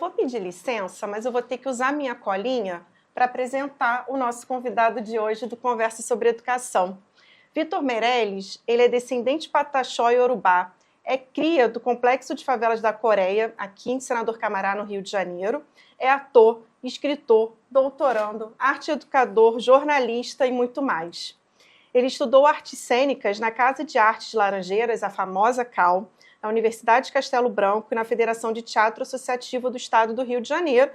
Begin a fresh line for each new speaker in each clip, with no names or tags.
vou pedir licença, mas eu vou ter que usar minha colinha para apresentar o nosso convidado de hoje do Conversa sobre Educação. Vitor Meirelles, ele é descendente pataxó e Yorubá, é cria do Complexo de Favelas da Coreia, aqui em Senador Camará, no Rio de Janeiro, é ator, escritor, doutorando, arte educador, jornalista e muito mais. Ele estudou artes cênicas na Casa de Artes de Laranjeiras, a famosa CAL, na Universidade de Castelo Branco e na Federação de Teatro Associativo do Estado do Rio de Janeiro,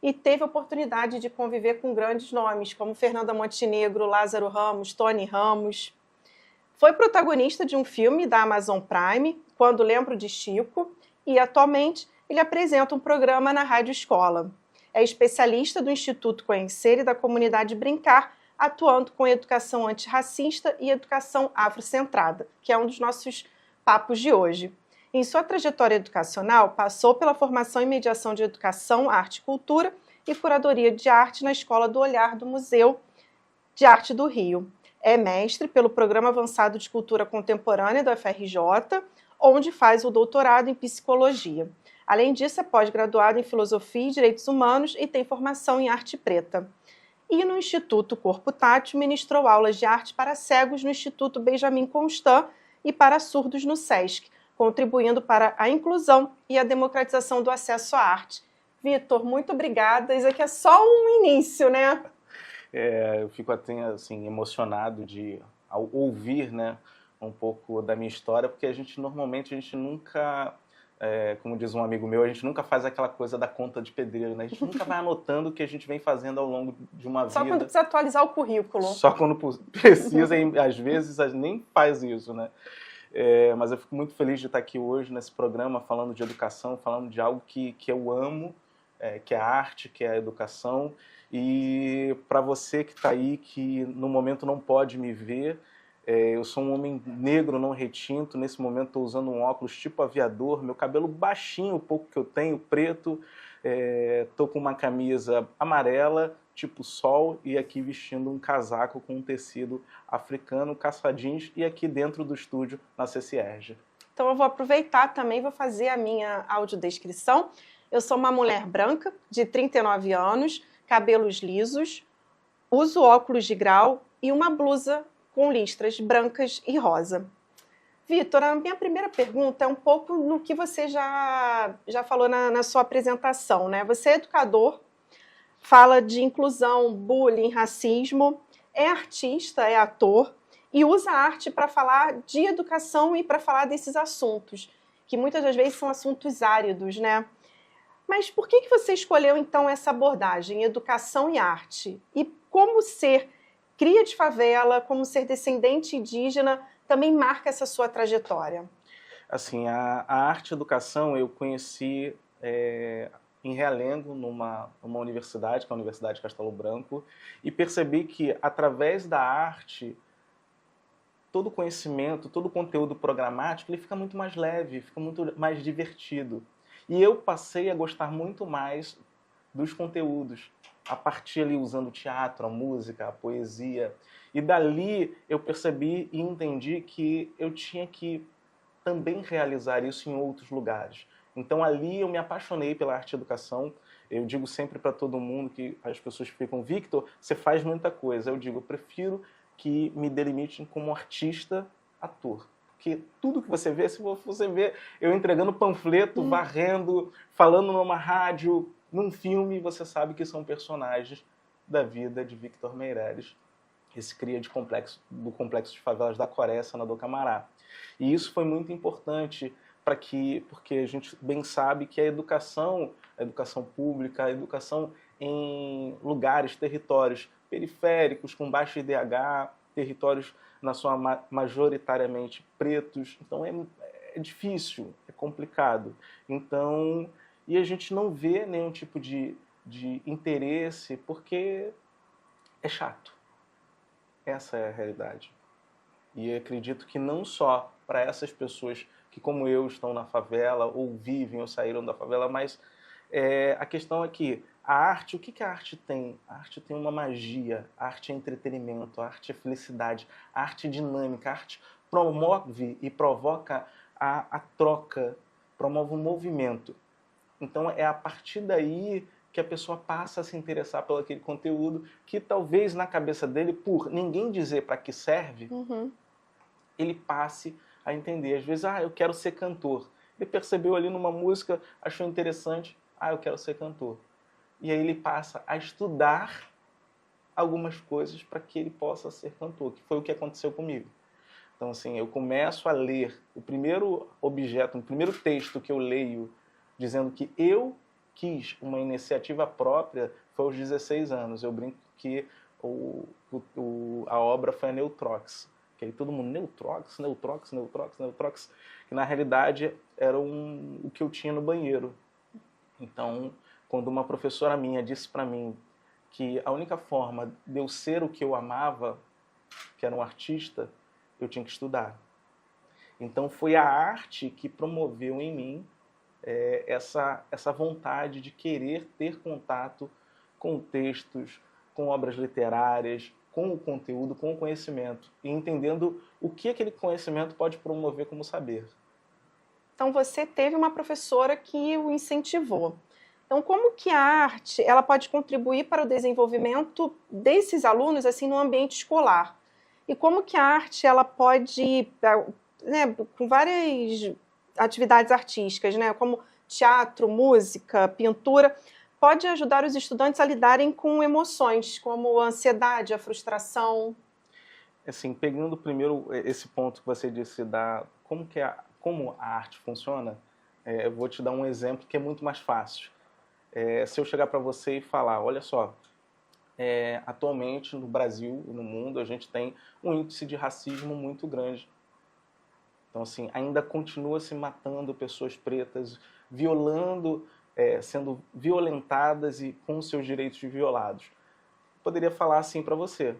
e teve a oportunidade de conviver com grandes nomes, como Fernanda Montenegro, Lázaro Ramos, Tony Ramos. Foi protagonista de um filme da Amazon Prime, Quando Lembro de Chico, e atualmente ele apresenta um programa na Rádio Escola. É especialista do Instituto Conhecer e da Comunidade Brincar, atuando com educação antirracista e educação afrocentrada, que é um dos nossos papos de hoje. Em sua trajetória educacional, passou pela formação em mediação de educação, arte e cultura e curadoria de arte na Escola do Olhar do Museu de Arte do Rio. É mestre pelo Programa Avançado de Cultura Contemporânea da UFRJ, onde faz o doutorado em psicologia. Além disso, é pós-graduado em filosofia e direitos humanos e tem formação em arte preta. E no Instituto Corpo Tátil ministrou aulas de arte para cegos no Instituto Benjamin Constant e para surdos no SESC, contribuindo para a inclusão e a democratização do acesso à arte. Vitor, muito obrigada. Isso aqui é só um início, né?
Eu fico até assim, emocionado ao ouvir, né, um pouco da minha história, porque normalmente a gente nunca, como diz um amigo meu, a gente nunca faz aquela coisa da conta de pedreiro, né? A gente nunca vai anotando o que a gente vem fazendo ao longo de uma vida.
Só quando precisa atualizar o currículo.
Só quando precisa, e às vezes a gente nem faz isso, né? Mas eu fico muito feliz de estar aqui hoje nesse programa falando de educação, falando de algo que eu amo, que é a arte, que é a educação. E para você que está aí, que no momento não pode me ver, eu sou um homem negro, não retinto. Nesse momento estou usando um óculos tipo aviador, meu cabelo baixinho, o pouco que eu tenho, preto. Estou com uma camisa amarela, tipo sol, e aqui vestindo um casaco com um tecido africano, caça jeans, e aqui dentro do estúdio, na CCERJ.
Então eu vou aproveitar também, vou fazer a minha audiodescrição. Eu sou uma mulher branca, de 39 anos, cabelos lisos, uso óculos de grau e uma blusa com listras brancas e rosa. Vitor, a minha primeira pergunta é um pouco no que você já falou na sua apresentação, né? Você é educador, fala de inclusão, bullying, racismo, é artista, é ator e usa a arte para falar de educação e para falar desses assuntos, que muitas das vezes são assuntos áridos, né? Mas por que você escolheu, então, essa abordagem, educação e arte? E como ser cria de favela, como ser descendente indígena, também marca essa sua trajetória?
Assim, a arte e a educação eu conheci em Realengo, numa universidade, que é a Universidade de Castelo Branco, e percebi que, através da arte, todo o conhecimento, todo o conteúdo programático, ele fica muito mais leve, fica muito mais divertido. E eu passei a gostar muito mais dos conteúdos, a partir ali usando o teatro, a música, a poesia. E dali eu percebi e entendi que eu tinha que também realizar isso em outros lugares. Então ali eu me apaixonei pela arte e educação. Eu digo sempre para todo mundo que as pessoas ficam, Victor, você faz muita coisa. Eu digo, eu prefiro que me delimitem como artista, ator. Porque tudo que você vê, se você vê eu entregando panfleto, varrendo, falando numa rádio, num filme, você sabe que são personagens da vida de Vitor Meirelles, esse cria do Complexo de Favelas da Coreia, Senador Camará. E isso foi muito importante porque a gente bem sabe que a educação pública, a educação em lugares, territórios periféricos, com baixo IDH, territórios majoritariamente pretos, então é difícil, é complicado. Então, e a gente não vê nenhum tipo de interesse porque é chato. Essa é a realidade. E acredito que não só para essas pessoas que, como eu, estão na favela, ou vivem ou saíram da favela, mas a questão é que a arte, o que a arte tem? A arte tem uma magia, a arte é entretenimento, a arte é felicidade, a arte é dinâmica, a arte promove e provoca a troca, promove um movimento. Então é a partir daí que a pessoa passa a se interessar pelo aquele conteúdo que talvez na cabeça dele, por ninguém dizer para que serve, ele passe a entender. Às vezes, eu quero ser cantor. Ele percebeu ali numa música, achou interessante, eu quero ser cantor. E aí ele passa a estudar algumas coisas para que ele possa ser cantor, que foi o que aconteceu comigo. Então, assim, eu começo a ler o primeiro objeto, o primeiro texto que eu leio, dizendo que eu quis uma iniciativa própria, foi aos 16 anos. Eu brinco que a obra foi a Neutrox. Que aí todo mundo, Neutrox, Neutrox, Neutrox, Neutrox, que na realidade era o que eu tinha no banheiro. Então, quando uma professora minha disse para mim que a única forma de eu ser o que eu amava, que era um artista, eu tinha que estudar. Então foi a arte que promoveu em mim essa vontade de querer ter contato com textos, com obras literárias, com o conteúdo, com o conhecimento, e entendendo o que aquele conhecimento pode promover como saber.
Então você teve uma professora que o incentivou. Então como que a arte ela pode contribuir para o desenvolvimento desses alunos assim no ambiente escolar? E como que a arte ela pode, né, com várias atividades artísticas, né, como teatro, música, pintura, pode ajudar os estudantes a lidarem com emoções, como a ansiedade, a frustração?
Assim, pegando primeiro esse ponto que você disse como a arte funciona, eu vou te dar um exemplo que é muito mais fácil. Se eu chegar para você e falar, olha só, atualmente no Brasil e no mundo a gente tem um índice de racismo muito grande. Então, assim, ainda continua se matando pessoas pretas, sendo violentadas e com seus direitos violados. Poderia falar assim para você,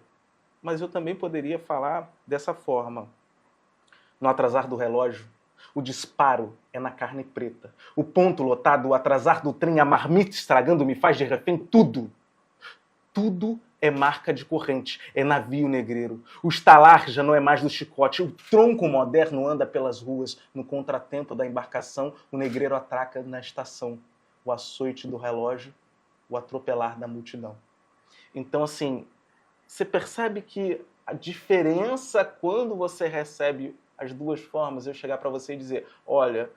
mas eu também poderia falar dessa forma. No atrasar do relógio, o disparo é na carne preta. O ponto lotado, o atrasar do trem, a marmita estragando me faz de refém tudo. Tudo é marca de corrente, é navio negreiro. O estalar já não é mais do chicote, o tronco moderno anda pelas ruas. No contratempo da embarcação, o negreiro atraca na estação. O açoite do relógio, o atropelar da multidão. Então, assim, você percebe que a diferença quando você recebe as duas formas, eu chegar para você e dizer, olha,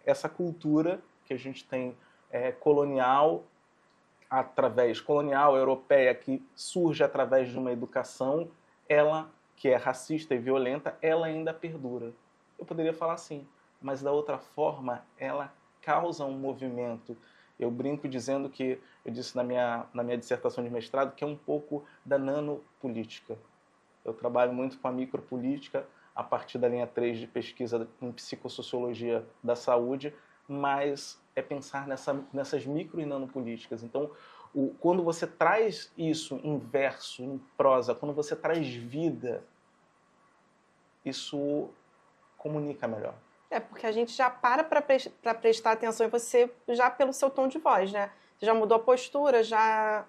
essa cultura que a gente tem colonial europeia, que surge através de uma educação, ela, que é racista e violenta, ela ainda perdura. Eu poderia falar assim, mas da outra forma, ela causa um movimento. Eu brinco dizendo que, eu disse na minha dissertação de mestrado, que é um pouco da nanopolítica. Eu trabalho muito com a micropolítica, a partir da linha 3 de pesquisa em psicossociologia da saúde, mas é pensar nessas micro e nanopolíticas. Então, quando você traz isso em verso, em prosa, quando você traz vida, isso comunica melhor.
Porque a gente já para prestar atenção em você já pelo seu tom de voz, né? Você já mudou a postura, já...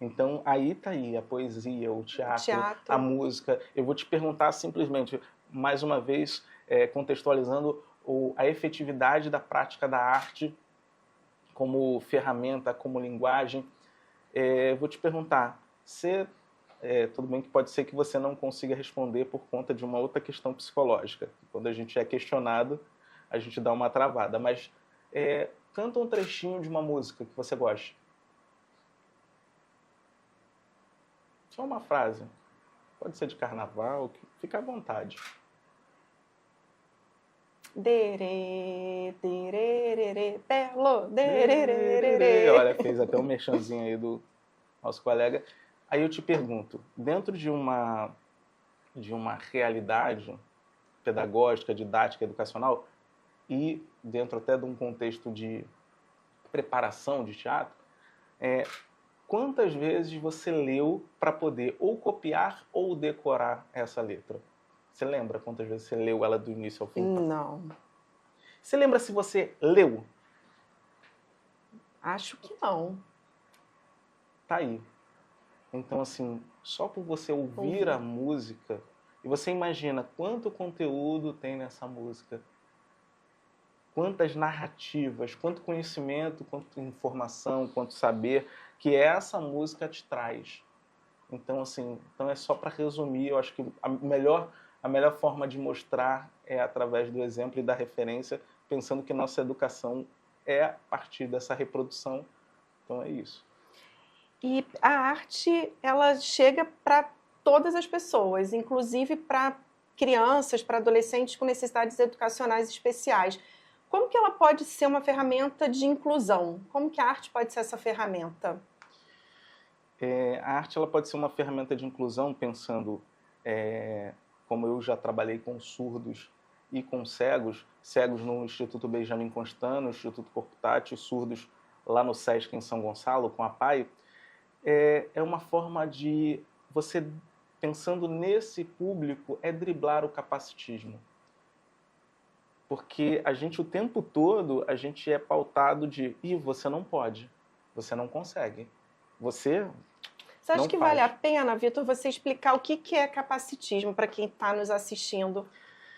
Então, aí tá aí a poesia, o teatro, a música. Eu vou te perguntar simplesmente, mais uma vez, contextualizando a efetividade da prática da arte como ferramenta, como linguagem. Vou te perguntar, tudo bem que pode ser que você não consiga responder por conta de uma outra questão psicológica. Quando a gente é questionado, a gente dá uma travada. Mas canta um trechinho de uma música que você goste. Só uma frase. Pode ser de carnaval, fica à vontade.
Derê, derê, belo, derê.
Olha, fez até um merchanzinho aí do nosso colega. Aí eu te pergunto, dentro de uma realidade pedagógica, didática, educacional, e dentro até de um contexto de preparação de teatro, quantas vezes você leu para poder ou copiar ou decorar essa letra? Você lembra quantas vezes você leu ela do início ao fim?
Não.
Você lembra se você leu?
Acho que não.
Tá aí. Então, assim, só por você ouvir a música, e você imagina quanto conteúdo tem nessa música. quantas narrativas, quanto conhecimento, quanto informação, quanto saber que essa música te traz. Então, assim, então é só para resumir, eu acho que a melhor forma de mostrar é através do exemplo e da referência, pensando que nossa educação é a partir dessa reprodução. Então é isso.
E a arte, ela chega para todas as pessoas, inclusive para crianças, para adolescentes com necessidades educacionais especiais. Como que ela pode ser uma ferramenta de inclusão? Como que a arte pode ser essa ferramenta?
A arte ela pode ser uma ferramenta de inclusão, pensando, como eu já trabalhei com surdos e com cegos, cegos no Instituto Benjamin Constant, no Instituto Corpo Tátil, surdos lá no SESC em São Gonçalo, com a PAI, é uma forma de você, pensando nesse público, driblar o capacitismo. Porque a gente, o tempo todo, a gente é pautado de você não pode, você não consegue, você
acha
não
que
faz.
vale a pena, Vitor, você explicar o que é capacitismo para quem está nos assistindo?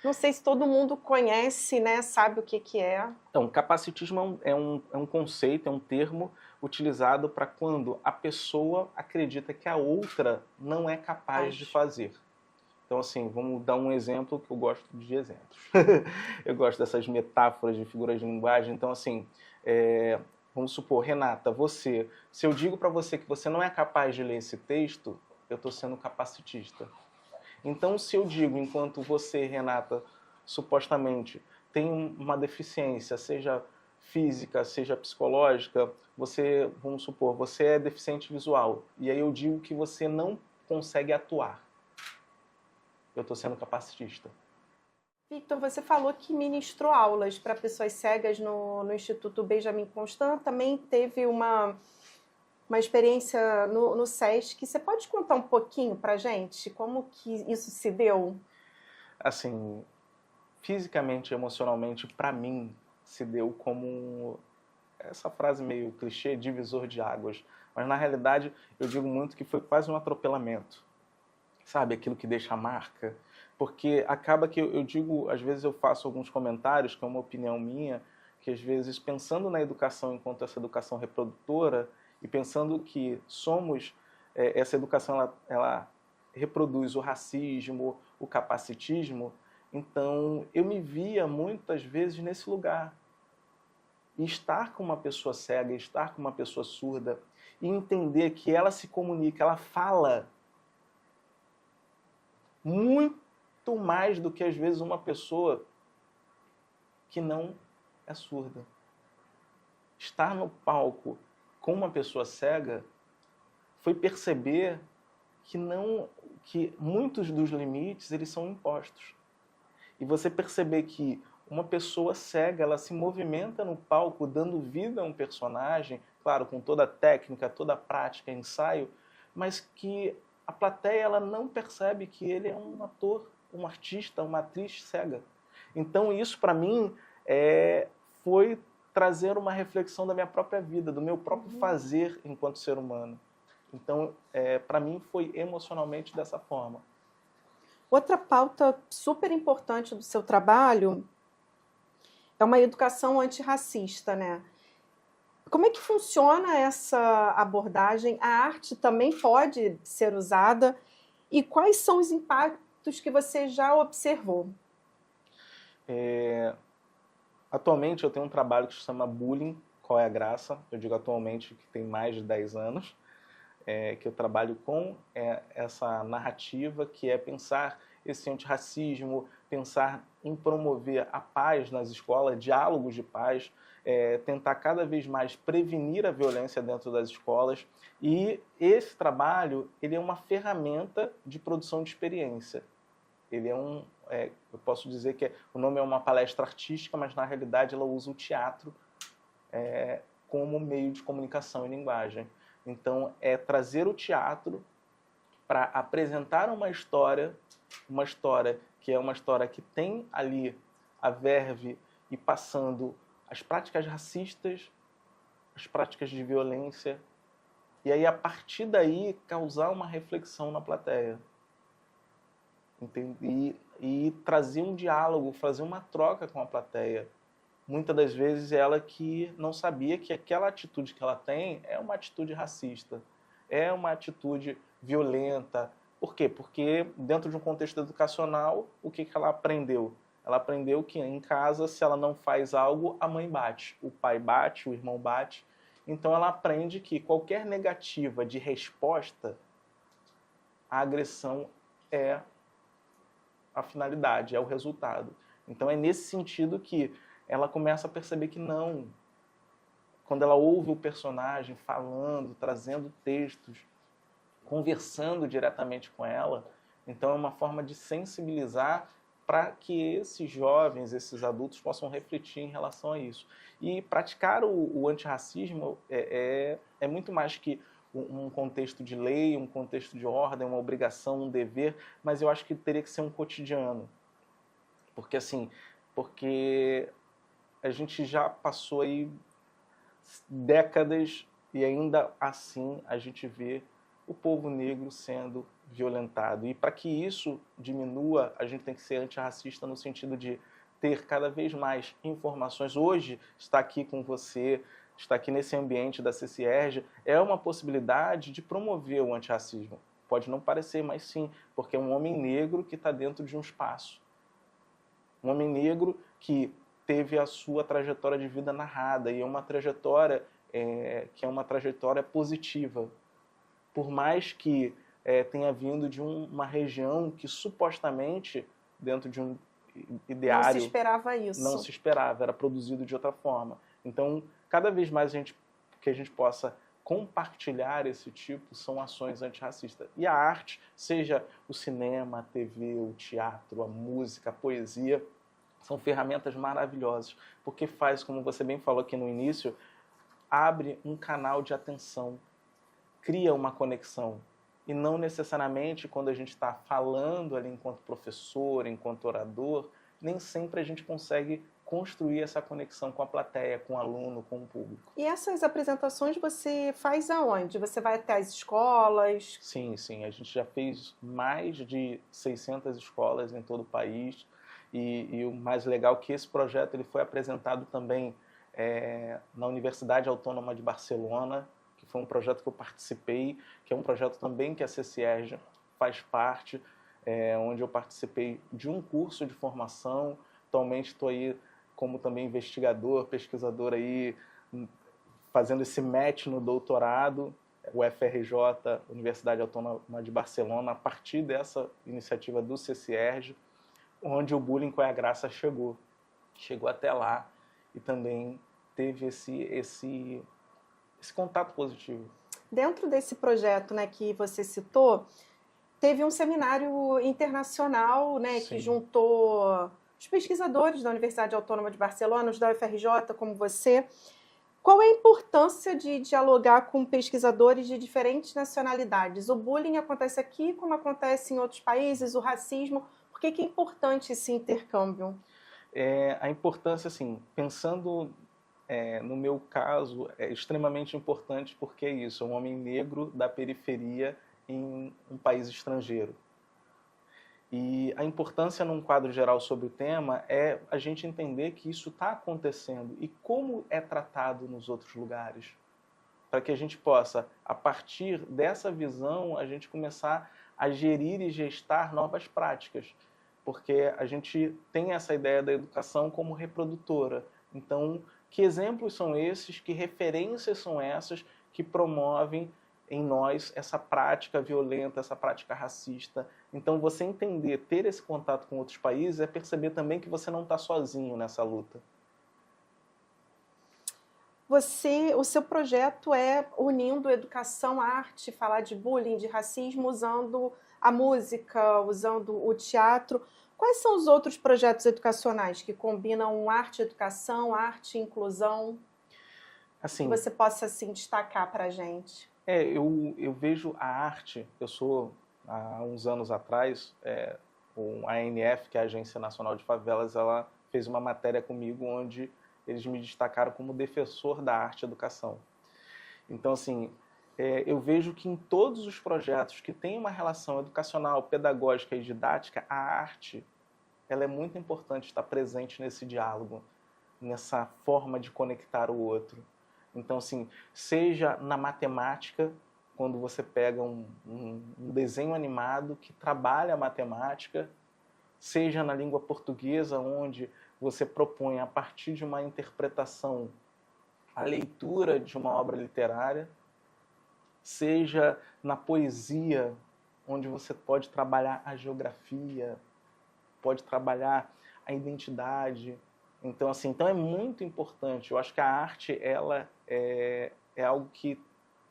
Não sei se todo mundo conhece, né, sabe o que é.
Então, capacitismo é um conceito, é um termo utilizado para quando a pessoa acredita que a outra não é capaz de fazer. Então, assim, vamos dar um exemplo que eu gosto de exemplos. Eu gosto dessas metáforas de figuras de linguagem. Então, assim, vamos supor, Renata, se eu digo para você que você não é capaz de ler esse texto, eu estou sendo capacitista. Então, se eu digo, enquanto você, Renata, supostamente tem uma deficiência, seja física, seja psicológica, você, vamos supor, você é deficiente visual, e aí eu digo que você não consegue atuar. Eu estou sendo capacitista.
Victor, você falou que ministrou aulas para pessoas cegas no Instituto Benjamin Constant, também teve uma experiência no SESC. Você pode contar um pouquinho para a gente como que isso se deu?
Assim, fisicamente e emocionalmente, para mim, se deu como essa frase meio clichê, divisor de águas. Mas, na realidade, eu digo muito que foi quase um atropelamento. Sabe, aquilo que deixa a marca? Porque acaba que eu digo, às vezes eu faço alguns comentários, que é uma opinião minha, que às vezes, pensando na educação enquanto essa educação reprodutora, e pensando que somos, essa educação ela reproduz o racismo, o capacitismo, então eu me via muitas vezes nesse lugar. E estar com uma pessoa cega, estar com uma pessoa surda, e entender que ela se comunica, ela fala muito mais do que, às vezes, uma pessoa que não é surda. Estar no palco com uma pessoa cega foi perceber que muitos dos limites eles são impostos. E você perceber que uma pessoa cega, ela se movimenta no palco dando vida a um personagem, claro, com toda a técnica, toda a prática, ensaio, mas que a plateia ela não percebe que ele é um ator, um artista, uma atriz cega. Então isso para mim foi trazer uma reflexão da minha própria vida, do meu próprio fazer enquanto ser humano. Então para mim foi emocionalmente dessa forma.
Outra pauta super importante do seu trabalho é uma educação antirracista, né? Como é que funciona essa abordagem? A arte também pode ser usada? E quais são os impactos que você já observou?
Atualmente eu tenho um trabalho que se chama Bullying, Qual é a Graça? Eu digo atualmente que tem mais de 10 anos, que eu trabalho com essa narrativa que é pensar esse antirracismo, pensar em promover a paz nas escolas, diálogos de paz, tentar cada vez mais prevenir a violência dentro das escolas. E esse trabalho ele é uma ferramenta de produção de experiência. Ele eu posso dizer que o nome é uma palestra artística, mas na realidade ela usa o teatro como meio de comunicação e linguagem. Então, é trazer o teatro para apresentar uma história que é uma história que tem ali a verve e passando as práticas racistas, as práticas de violência, e aí, a partir daí, causar uma reflexão na plateia. E trazer um diálogo, fazer uma troca com a plateia. muitas das vezes ela que não sabia que aquela atitude que ela tem é uma atitude racista, é uma atitude violenta. Por quê? Porque dentro de um contexto educacional, o que ela aprendeu? Ela aprendeu que em casa, se ela não faz algo, a mãe bate, o pai bate, o irmão bate. Então ela aprende que qualquer negativa de resposta, a agressão é a finalidade, é o resultado. Então é nesse sentido que ela começa a perceber que não. Quando ela ouve o personagem falando, trazendo textos, conversando diretamente com ela, então é uma forma de sensibilizar para que esses jovens, esses adultos possam refletir em relação a isso. E praticar o antirracismo é muito mais que um contexto de lei, um contexto de ordem, uma obrigação, um dever, mas eu acho que teria que ser um cotidiano. Porque assim, porque a gente já passou aí décadas e ainda assim a gente vê o povo negro sendo violentado. E para que isso diminua, a gente tem que ser antirracista no sentido de ter cada vez mais informações. Hoje, estar aqui com você, estar aqui nesse ambiente da CCERJ, é uma possibilidade de promover o antirracismo. Pode não parecer, mas sim, porque é um homem negro que está dentro de um espaço. Um homem negro que teve a sua trajetória de vida narrada, e é uma trajetória que é uma trajetória positiva. Por mais que tenha vindo de uma região que supostamente, dentro de um ideário...
Não se esperava isso.
Não se esperava, era produzido de outra forma. Então, cada vez mais que a gente possa compartilhar esse tipo, são ações antirracistas. E a arte, seja o cinema, a TV, o teatro, a música, a poesia, são ferramentas maravilhosas, porque faz, como você bem falou aqui no início, abre um canal de atenção, cria uma conexão. E não necessariamente quando a gente está falando ali enquanto professor, enquanto orador, nem sempre a gente consegue construir essa conexão com a plateia, com o aluno, com o público.
E essas apresentações você faz aonde? Você vai até as escolas?
Sim, sim. A gente já fez mais de 600 escolas em todo o país. E o mais legal é que esse projeto ele foi apresentado também na Universidade Autônoma de Barcelona, que foi um projeto que eu participei, que é um projeto também que a CCERJ faz parte, onde eu participei de um curso de formação. Atualmente estou aí como também investigador, pesquisador aí, fazendo esse match no doutorado, o FRJ, Universidade Autônoma de Barcelona, a partir dessa iniciativa do CCERJ, onde o Bullying Qual é a Graça chegou até lá e também teve esse contato positivo.
Dentro desse projeto, né, que você citou, teve um seminário internacional, né, que juntou os pesquisadores da Universidade Autônoma de Barcelona, os da UFRJ, como você. Qual é a importância de dialogar com pesquisadores de diferentes nacionalidades? O bullying acontece aqui, como acontece em outros países, o racismo. Por que é importante esse intercâmbio?
A importância, assim, pensando no meu caso, é extremamente importante porque é isso, é um homem negro da periferia em um país estrangeiro. E a importância num quadro geral sobre o tema é a gente entender que isso está acontecendo e como é tratado nos outros lugares. Para que a gente possa, a partir dessa visão, a gente começar a gerir e gestar novas práticas. Porque a gente tem essa ideia da educação como reprodutora. Então, que exemplos são esses, que referências são essas que promovem em nós essa prática violenta, essa prática racista? Então, você entender, ter esse contato com outros países é perceber também que você não está sozinho nessa luta.
O seu projeto é unindo educação, arte, falar de bullying, de racismo, usando a música, usando o teatro. Quais são os outros projetos educacionais que combinam arte e educação, arte e inclusão? Assim, que você possa assim, destacar para a gente.
Eu vejo a arte, eu sou, há uns anos atrás, a ANF, que é a Agência Nacional de Favelas, ela fez uma matéria comigo onde eles me destacaram como defensor da arte e educação. Então, assim, eu vejo que em todos os projetos que têm uma relação educacional, pedagógica e didática, a arte ela é muito importante estar presente nesse diálogo. nessa forma de conectar o outro. Então, assim, seja na matemática, quando você pega um desenho animado que trabalha a matemática, seja na língua portuguesa, onde você propõe, a partir de uma interpretação, a leitura de uma obra literária, seja na poesia, onde você pode trabalhar a geografia, pode trabalhar a identidade. Então, assim, então é muito importante. Eu acho que a arte, ela é algo que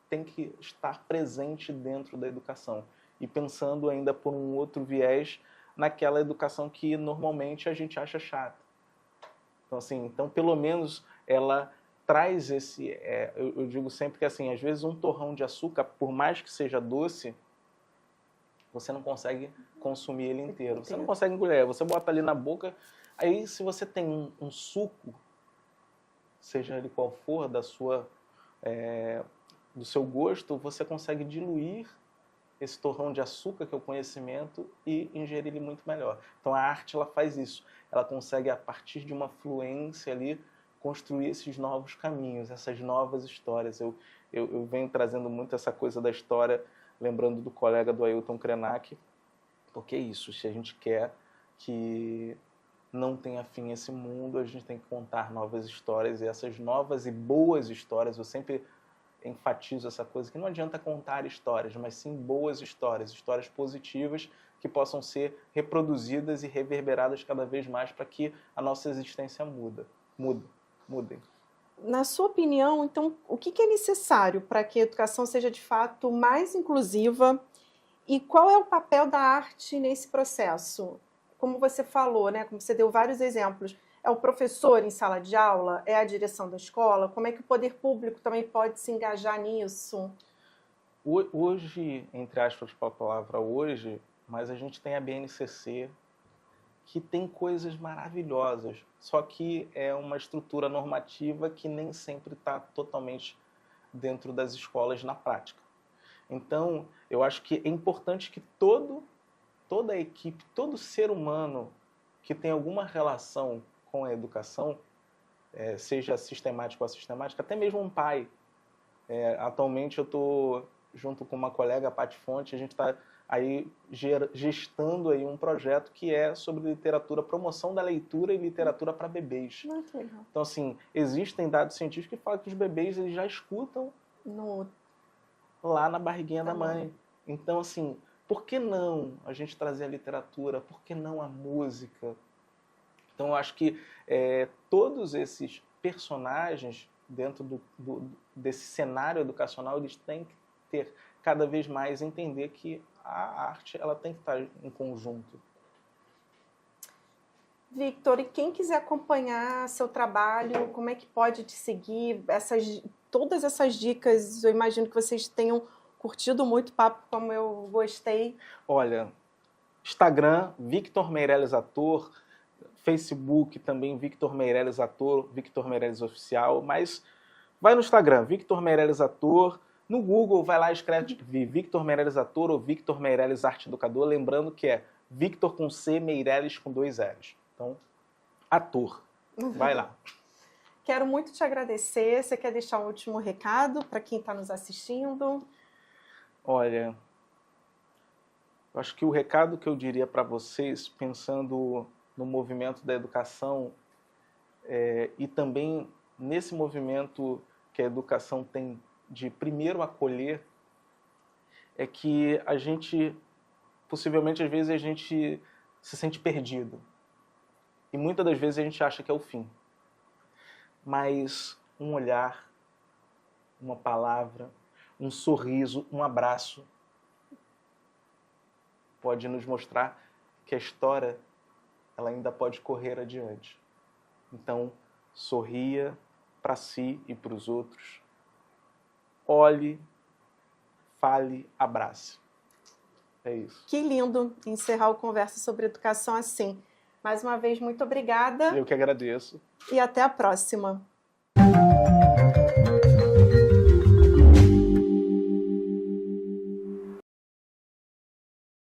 tem que estar presente dentro da educação. E pensando ainda por um outro viés, naquela educação que normalmente a gente acha chata. Então, assim, então pelo menos ela traz esse... eu digo sempre que, assim, às vezes um torrão de açúcar, por mais que seja doce, você não consegue consumir ele inteiro. Você não consegue engolir. Você bota ali na boca... Aí, se você tem um suco, seja ele qual for, do seu gosto, você consegue diluir esse torrão de açúcar, que é o conhecimento, e ingerir ele muito melhor. Então, a arte, ela faz isso. Ela consegue, a partir de uma fluência ali, construir esses novos caminhos, essas novas histórias. Eu venho trazendo muito essa coisa da história, lembrando do colega do Ailton Krenak, porque é isso, se a gente quer que não tenha fim esse mundo, a gente tem que contar novas histórias, e essas novas e boas histórias, eu sempre enfatizo essa coisa, que não adianta contar histórias, mas sim boas histórias, histórias positivas que possam ser reproduzidas e reverberadas cada vez mais para que a nossa existência mudem.
Na sua opinião, então, o que é necessário para que a educação seja de fato mais inclusiva, e qual é o papel da arte nesse processo? Como você falou, né, como você deu vários exemplos, é o professor em sala de aula? É a direção da escola? Como é que o poder público também pode se engajar nisso?
Hoje, entre aspas para a palavra hoje, mas a gente tem a BNCC, que tem coisas maravilhosas, só que é uma estrutura normativa que nem sempre está totalmente dentro das escolas na prática. Então, eu acho que é importante que toda a equipe, todo ser humano que tem alguma relação com a educação, seja sistemático ou assistemático, até mesmo um pai. Atualmente eu estou junto com uma colega, a Paty Fonte, a gente está aí gestando aí um projeto que é sobre literatura, promoção da leitura e literatura para bebês.
Muito legal.
Então, assim, existem dados científicos que falam que os bebês eles já escutam lá na barriguinha da mãe. Então, assim, por que não a gente trazer a literatura? Por que não a música? Então, eu acho que todos esses personagens dentro desse cenário educacional, eles têm que ter cada vez mais entender que a arte ela tem que estar em conjunto.
Victor, e quem quiser acompanhar seu trabalho, como é que pode te seguir? Todas essas dicas, eu imagino que vocês tenham curtido muito o papo, como eu gostei.
Olha, Instagram, Victor Meirelles Ator, Facebook também, Victor Meirelles Ator, Victor Meirelles Oficial, mas vai no Instagram, Victor Meirelles Ator, no Google vai lá e escreve Victor Meirelles Ator ou Victor Meirelles Arte Educador, lembrando que é Victor com C, Meirelles com 2 L's. Então, ator, vai lá.
Quero muito te agradecer. Você quer deixar um último recado para quem está nos assistindo?
Olha, eu acho que o recado que eu diria para vocês, pensando no movimento da educação e também nesse movimento que a educação tem de primeiro acolher, é que a gente, possivelmente às vezes a gente se sente perdido. E muitas das vezes a gente acha que é o fim. Mas um olhar, uma palavra, um sorriso, um abraço pode nos mostrar que a história ela ainda pode correr adiante. Então, sorria para si e para os outros. Olhe, fale, abrace. É isso.
Que lindo encerrar o Conversa sobre Educação assim. Mais uma vez, muito obrigada.
Eu que agradeço.
E até a próxima.